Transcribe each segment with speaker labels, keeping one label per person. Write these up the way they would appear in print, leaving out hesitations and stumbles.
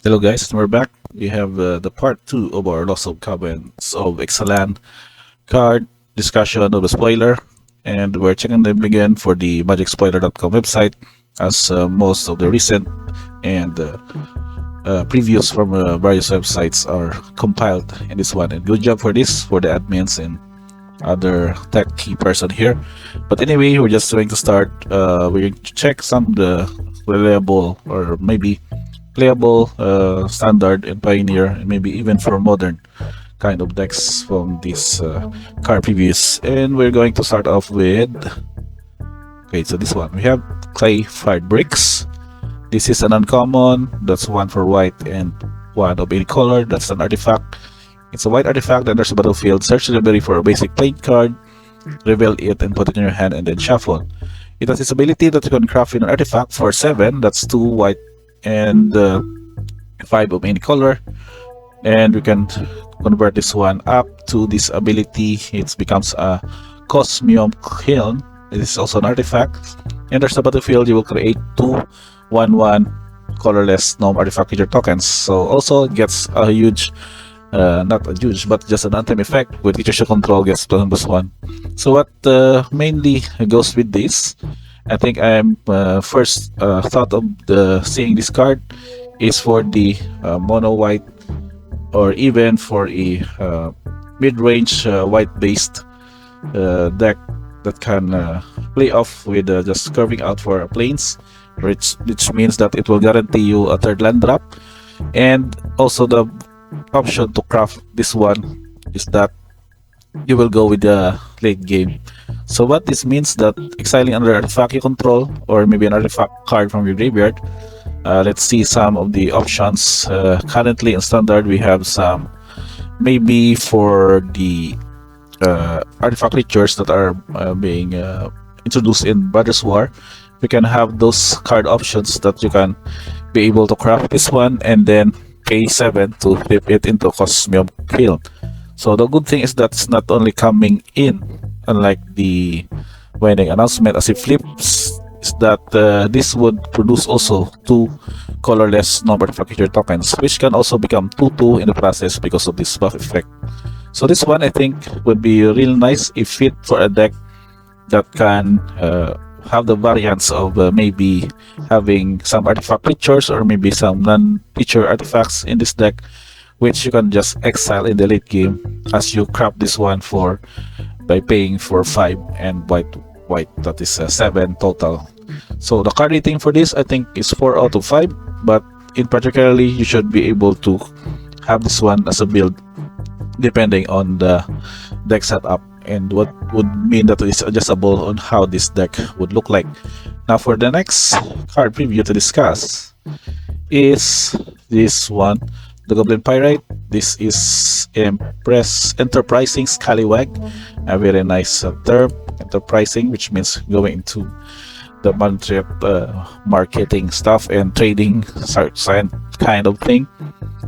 Speaker 1: Hello guys, we're back. We have the part 2 of our Loss of Caverns of Ixalan card discussion of the spoiler, and we're checking them again for the magicspoiler.com website, as most of the recent and previews from various websites are compiled in this one. And good job for this, for the admins and other tech key person here. But anyway, we're just going to start. We're going to check some of the reliable or maybe playable standard and pioneer, and maybe even for modern kind of decks from this card previews. And we're going to start off with, okay, so this one we have Clayfire Bricks. This is an uncommon. That's one for white and one of any color. That's an artifact. It's a white artifact that there's a battlefield. Search the library for a basic plate card, reveal it and put it in your hand, and then shuffle. It has this ability that you can craft in an artifact for 7. That's 2 white and 5 of any color, and we can convert this one up to this ability. It becomes a Cosmium Kiln. It is also an artifact, and there's a battlefield. You will create 2 1/1 colorless non-artifact creature tokens. So also it gets a huge not a huge, but just an anthem effect with creatures you control gets +1. So what mainly goes with this, I think I'm first thought of seeing this card is for the mono white, or even for a mid-range white-based deck that can play off with just curving out for planes, which means that it will guarantee you a 3rd land drop. And also the option to craft this one is that you will go with the late game. So what this means, that exiling another artifact you control, or maybe an artifact card from your graveyard. Let's see some of the options. Currently in standard we have some, maybe for the artifact creatures that are being introduced in Brothers War, we can have those card options that you can be able to craft this one and then pay 7 to flip it into Cosmium Kiln. So the good thing is that it's not only coming in, unlike the wedding announcement as it flips, is that this would produce also 2 colorless non-artifact creature tokens, which can also become 2/2 in the process because of this buff effect. So this one I think would be real nice if fit for a deck that can have the variants of maybe having some artifact creatures or maybe some non-creature artifacts in this deck, which you can just exile in the late game as you craft this one for by paying for 5 and white, that is 7 total. So the card rating for this I think is 4 out of 5, but in particularly you should be able to have this one as a build depending on the deck setup, and what would mean that it's adjustable on how this deck would look like. Now for the next card preview to discuss is this one, the Goblin Pyrite. This is Enterprising Scallywag, a very nice term, enterprising, which means going into the marketing stuff and trading kind of thing.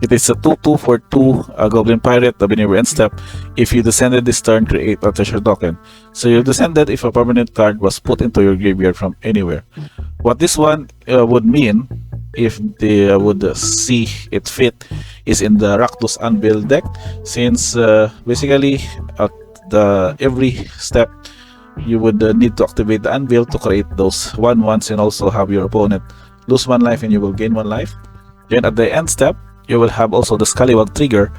Speaker 1: It is a 2/2 for 2 Goblin Pirate, the Benevolent end step. If you descended this turn, create a treasure token. So you descended if a permanent card was put into your graveyard from anywhere. What this one would mean, if they would see it fit, is in the Rakdos Anvil deck, since basically at every step you would need to activate the anvil to create those 1/1s and also have your opponent lose 1 life and you will gain 1 life. Then at the end step you will have also the Scallywag trigger.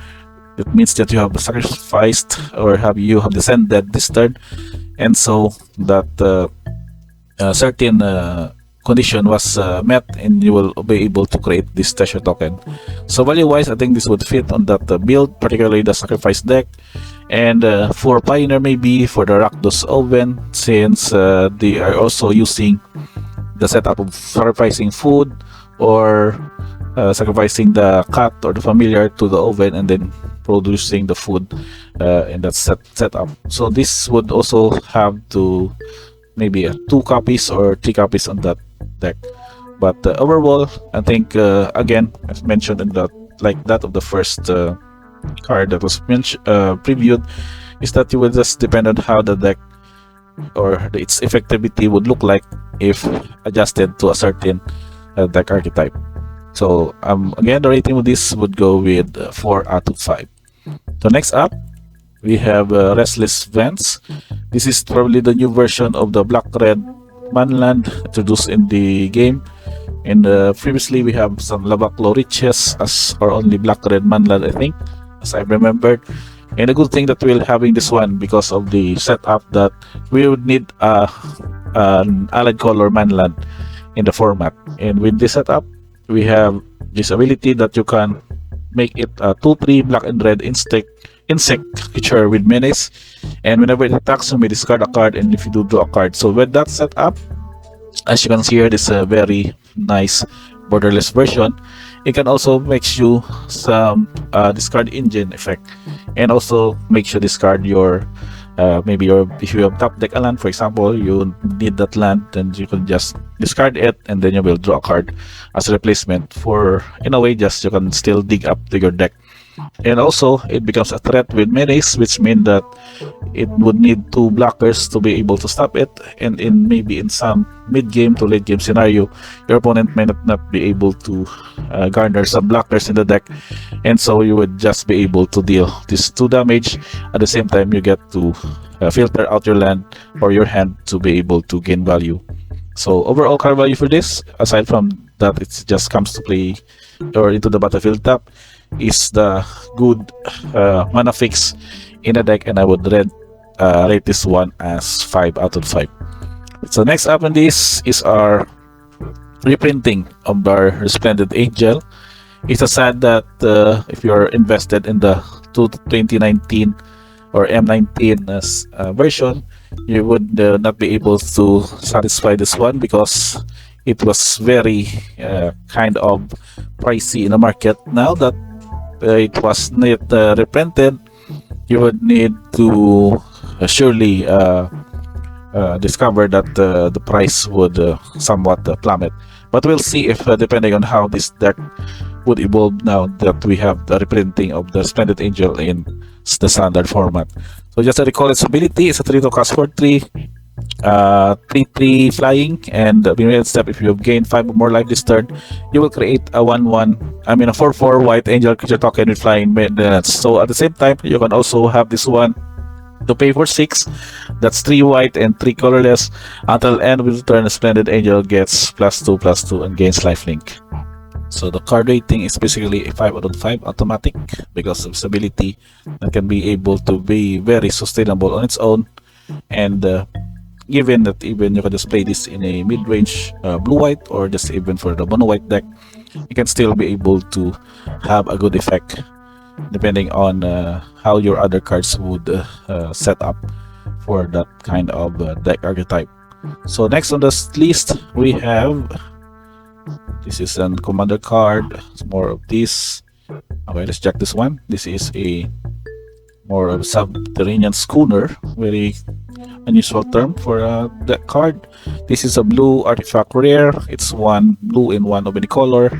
Speaker 1: It means that you have sacrificed or you have descended this turn, and so that certain condition was met and you will be able to create this treasure token. So value wise I think this would fit on that build, particularly the sacrifice deck. And for Pioneer, maybe for the Rakdos Oven, since they are also using the setup of sacrificing food or sacrificing the cat or the familiar to the oven and then producing the food in that setup. So this would also have to maybe 2 copies or 3 copies on that deck. But overall I think again, as mentioned in that, like that of the first card that was previewed, is that you will just depend on how the deck or its effectivity would look like if adjusted to a certain deck archetype. So again, the rating of this would go with 4 out of 5. So next up, we have Restless Vents. This is probably the new version of the Black-Red Manland introduced in the game. And previously we have some Lavaclo Riches as our only Black-Red Manland, I think, as I remembered. And a good thing that we're having this one because of the setup that we would need an allied color Manland in the format. And with this setup, we have this ability that you can make it a 2/3 black and red insect creature with menace, and whenever it attacks you may discard a card, and if you do draw a card. So with that setup, as you can see here, this is a very nice borderless version. It can also make you some discard engine effect, and also makes you discard your maybe if you have top deck a land, for example, you need that land, then you can just discard it, and then you will draw a card as a replacement for, in a way, just you can still dig up to your deck. And also it becomes a threat with menace, which means that it would need 2 blockers to be able to stop it, and maybe in some mid-game to late game scenario, your opponent may not be able to garner some blockers in the deck, and so you would just be able to deal this 2 damage. At the same time, you get to filter out your land or your hand to be able to gain value. So overall card value for this, aside from that it just comes to play or into the battlefield top, is the good mana fix in the deck, and I would rate this one as 5 out of 5. So next up on this is our reprinting of our Resplendent Angel. It's a sad that if you're invested in the 2019 or M19 version, you would not be able to satisfy this one because it was very kind of pricey in the market. Now that it was not reprinted, you would need to surely discover that the price would somewhat plummet. But we'll see if depending on how this deck would evolve now that we have the reprinting of the Splendid Angel in the standard format. So just to recall its ability, it's a 3 to cost for 3, 3/3 flying, and immediate step, if you have gained 5 or more life this turn, you will create a 4/4 white angel creature token with flying maintenance. So at the same time, you can also have this one to pay for 6. That's 3 white and 3 colorless. Until end of the turn, a Splendid Angel gets +2/+2 and gains lifelink. So the card rating is basically a 5 out of 5 automatic because of its ability that can be able to be very sustainable on its own. And given that even you can just play this in a mid-range blue-white or just even for the mono-white deck, you can still be able to have a good effect depending on how your other cards would set up for that kind of deck archetype. So next on this list we have, this is a commander card. It's more of this. Okay, let's check this one. This is a more of Subterranean Schooner, very unusual term for that card. This is a blue artifact rare. It's 1 blue in 1 of any color.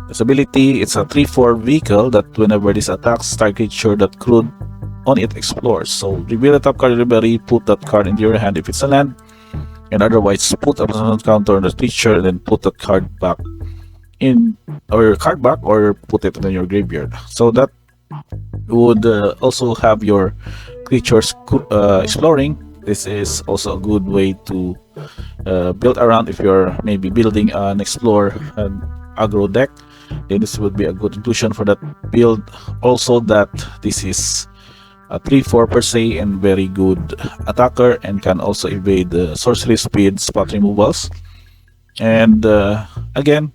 Speaker 1: This ability, it's a 3/4 vehicle that whenever this attacks, target creature that crewed on it explores. So reveal the top card of the library, put that card into your hand if it's a land, and otherwise put a counter on the creature and then put that card back in, or your card back, or put it in your graveyard. So that would also have your creatures exploring. This is also a good way to build around if you're maybe building an explore an aggro deck. Then this would be a good inclusion for that build. Also that this is a 3/4 per se and very good attacker, and can also evade sorcery speed, spot removals. And again,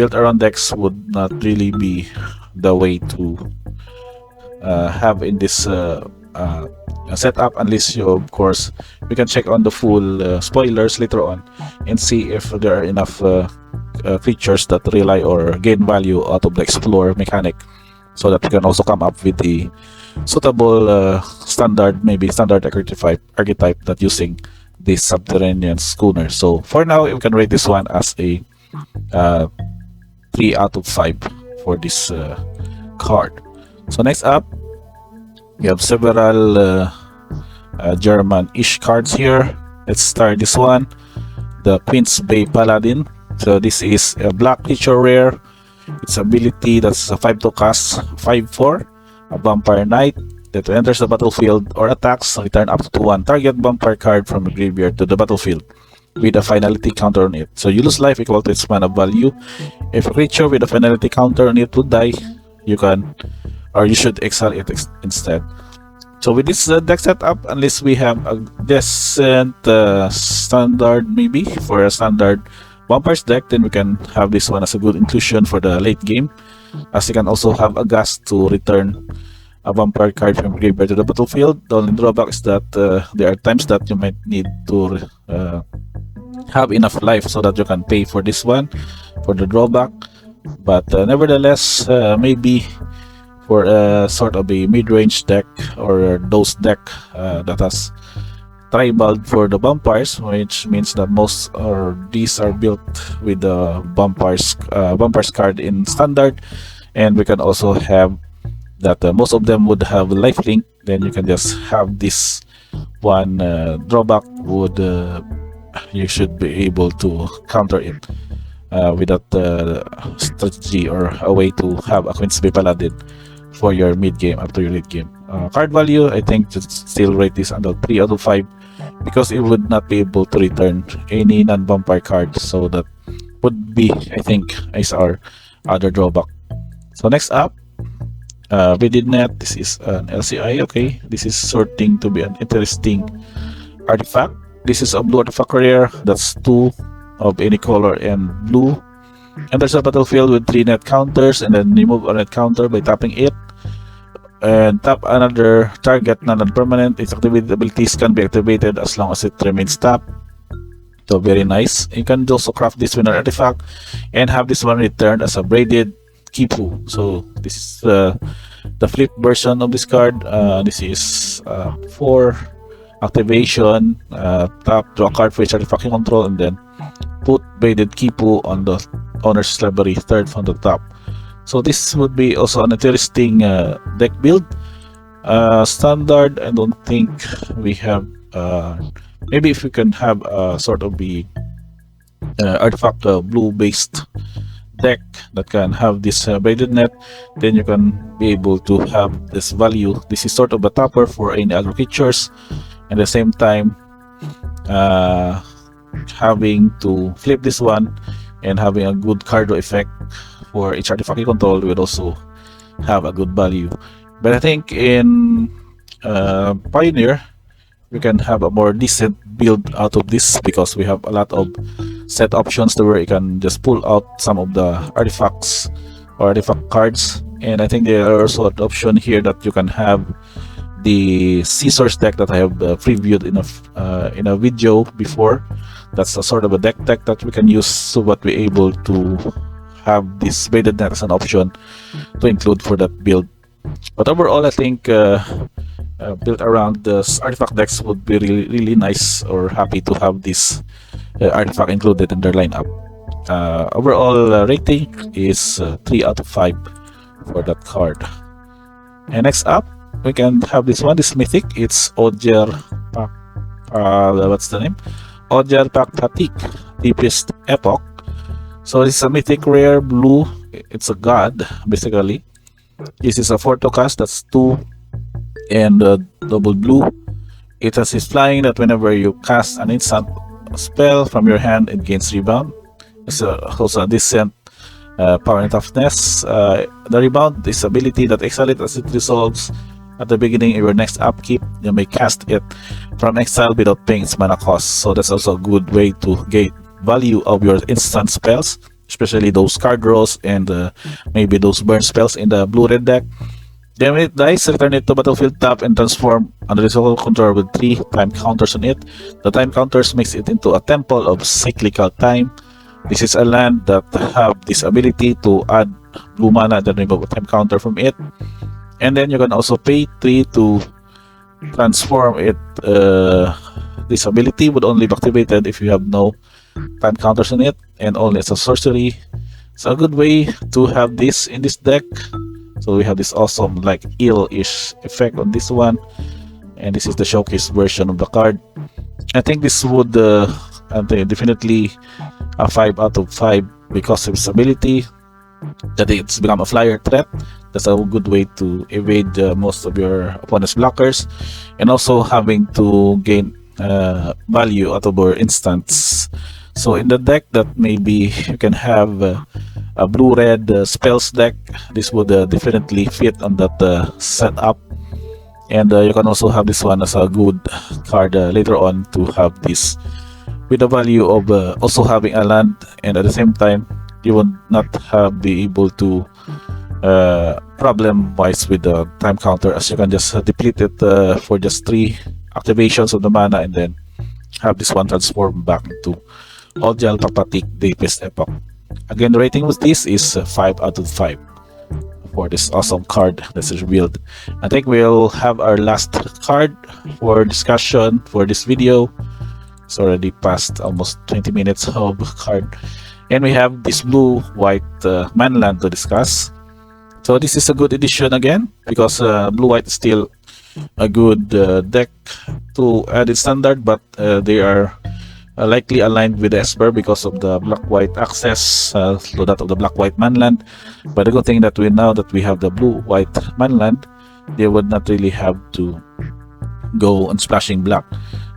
Speaker 1: built around decks would not really be the way to have in this setup, unless you, of course, we can check on the full spoilers later on and see if there are enough creatures that rely or gain value out of the explore mechanic, so that we can also come up with the suitable maybe standard archetype that using this Subterranean Schooner. So for now, we can rate this one as a 3 out of 5 for this card. So next up, we have several German-ish cards here. Let's start this one, the Queen's Bay Paladin. So this is a black creature rare its ability, that's a 5 to cast, 5/4, a Vampire Knight that enters the battlefield or attacks, return up to one target vampire card from the graveyard to the battlefield with a finality counter on it. So you lose life equal to its mana value. If a creature with a finality counter on it would die, you can, or you should exile it instead. So with this deck setup, unless we have a decent standard, maybe for a standard vampires deck, then we can have this one as a good inclusion for the late game, as you can also have a gas to return a vampire card from graveyard to the battlefield. The only drawback is that there are times that you might need to have enough life so that you can pay for this one, for the drawback. But nevertheless, maybe for a sort of a mid-range deck, or those deck that has tribal for the vampires, which means that most or these are built with the vampires card in standard, and we can also have that most of them would have lifelink. Then you can just have this one drawback would you should be able to counter it with that strategy, or a way to have a Queen's Bay Paladin for your mid game up to your late game. Card value, I think just still rate this under 3 out of 5, because it would not be able to return any non-vampire cards, so that would be, I think, is our other drawback. So next up, Net. This is an LCI. Okay, this is sorting to be an interesting artifact. This is a blue artifact rare, that's 2 of any color and blue. Enters a battlefield with 3 net counters, and then remove a net counter by tapping it. And tap another target non-permanent. Its activated abilities can be activated as long as it remains tapped. So very nice. You can also craft this with an artifact and have this one returned as a braided Kipu. So this is the flip version of this card. This is 4 activation, tap, draw a card for each artifact you control, and then put braided Kipu on the owner's library, third from the top. So this would be also an interesting deck build. Standard, I don't think we have. Maybe if we can have a sort of the artifact blue based deck that can have this braided net, then you can be able to have this value. This is sort of a topper for any other creatures, and at the same time having to flip this one and having a good cardo effect for each artifact you control will also have a good value. But I think in Pioneer we can have a more decent build out of this, because we have a lot of set options to where you can just pull out some of the artifacts or artifact cards. And I think there are also an option here that you can have the Scissors deck that I have previewed in a video before. That's a sort of a deck that we can use, so that we're able to have this braided net as an option to include for that build. But overall, I think built around the artifact decks would be really nice, or happy to have this artifact included in their lineup. Overall rating is 3 out of 5 for that card. And next up, we can have this one, this mythic. It's Odger what's the name? Odger Paktatik, Deepest Epoch. So it's a mythic rare blue. It's a god basically. This is a 4 to cast, that's 2 and double blue. It has this flying that whenever you cast an instant spell from your hand, it gains rebound. It's also a decent power and toughness. The rebound is ability that exile it as it resolves at the beginning of your next upkeep. You may cast it from exile without paying its mana cost. So that's also a good way to gain value of your instant spells, especially those card draws and maybe those burn spells in the blue-red deck. Then when it dies, return it to battlefield, tap, and transform under the solo control with 3 time counters on it. The time counters makes it into a temple of cyclical time. This is a land that have this ability to add blue mana and then remove a time counter from it. And then you can also pay 3 to transform it. This ability would only be activated if you have no time counters on it, and only as a sorcery. It's a good way to have this in this deck. So we have this awesome like eel-ish effect on this one, and this is the showcase version of the card. I think this would definitely a 5 out of 5 because of its ability. that it's become a flyer threat. That's a good way to evade most of your opponent's blockers, and also having to gain value out of our instants. So in the deck that maybe you can have a blue-red spells deck, this would definitely fit on that setup. And you can also have this one as a good card later on to have this with the value of also having a land, and at the same time you would not be able to problem wise with the time counter, as you can just deplete it for just 3 activations of the mana, and then have this one transform back into Odial Papatik Deepest Epoch. Again, the rating with this is 5 out of 5 for this awesome card that's revealed. I think we'll have our last card for discussion for this video. It's already past almost 20 minutes of card, and we have this blue-white Manland to discuss. So this is a good addition again, because blue-white is still a good deck to add in standard, but they are likely aligned with the Esper because of the black-white access to that of the black-white Manland. But the good thing that now that we have the blue-white Manland, they would not really have to go on splashing black.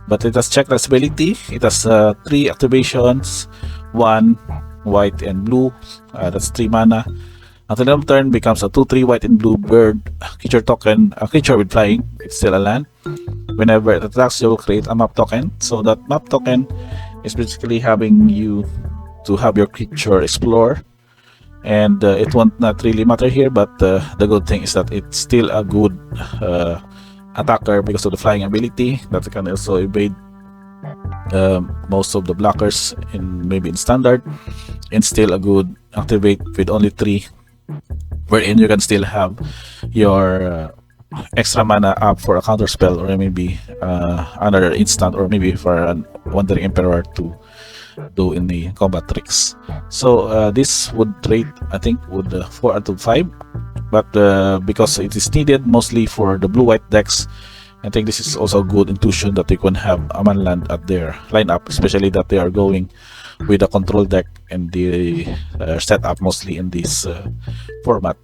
Speaker 1: But it has check ability. It has 3 activations, 1 white and blue. That's 3 mana. Until end of turn, becomes a 2/3 white and blue bird creature token. A creature with flying. It's still a land. Whenever it attacks, you will create a map token. So that map token is basically having you to have your creature explore. And it won't not really matter here, but the good thing is that it's still a good attacker because of the flying ability that can also evade most of the blockers maybe in standard, and still a good activate with only 3, wherein you can still have your extra mana up for a counter spell, or maybe another instant, or maybe for a Wandering Emperor to do in the combat tricks. So this would rate, I think, would 4 out of 5. But because it is needed mostly for the blue-white decks, I think this is also a good intuition that they can have a Manland at their lineup, especially that they are going with a control deck and the setup mostly in this format.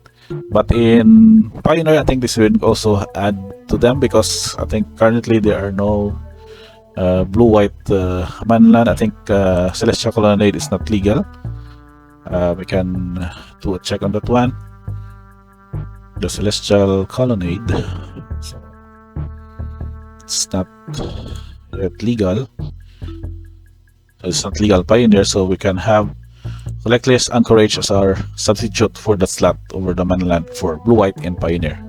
Speaker 1: But in Pioneer, I think this will also add to them, because I think currently there are no blue-white Manland. I think Celestial Colonnade is not legal. We can do a check on that one. The Celestial Colonnade, so it's not yet legal. It's not legal Pioneer, so we can have Collectless Anchorage as our substitute for that slot over the Manland for blue-white and Pioneer.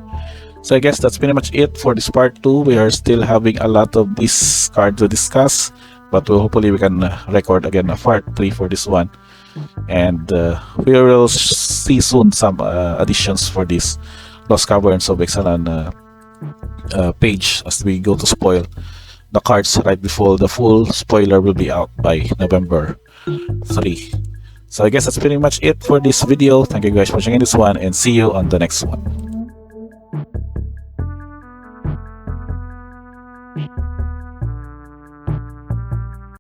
Speaker 1: So I guess that's pretty much it for this part 2. We are still having a lot of this card to discuss, but hopefully we can record again a part 3 for this one. And we will see soon some additions for this Lost Caverns of Ixalan page, as we go to spoil the cards right before the full spoiler will be out by November 3. So I guess that's pretty much it for this video. Thank you guys for watching this one, and see you on the next one.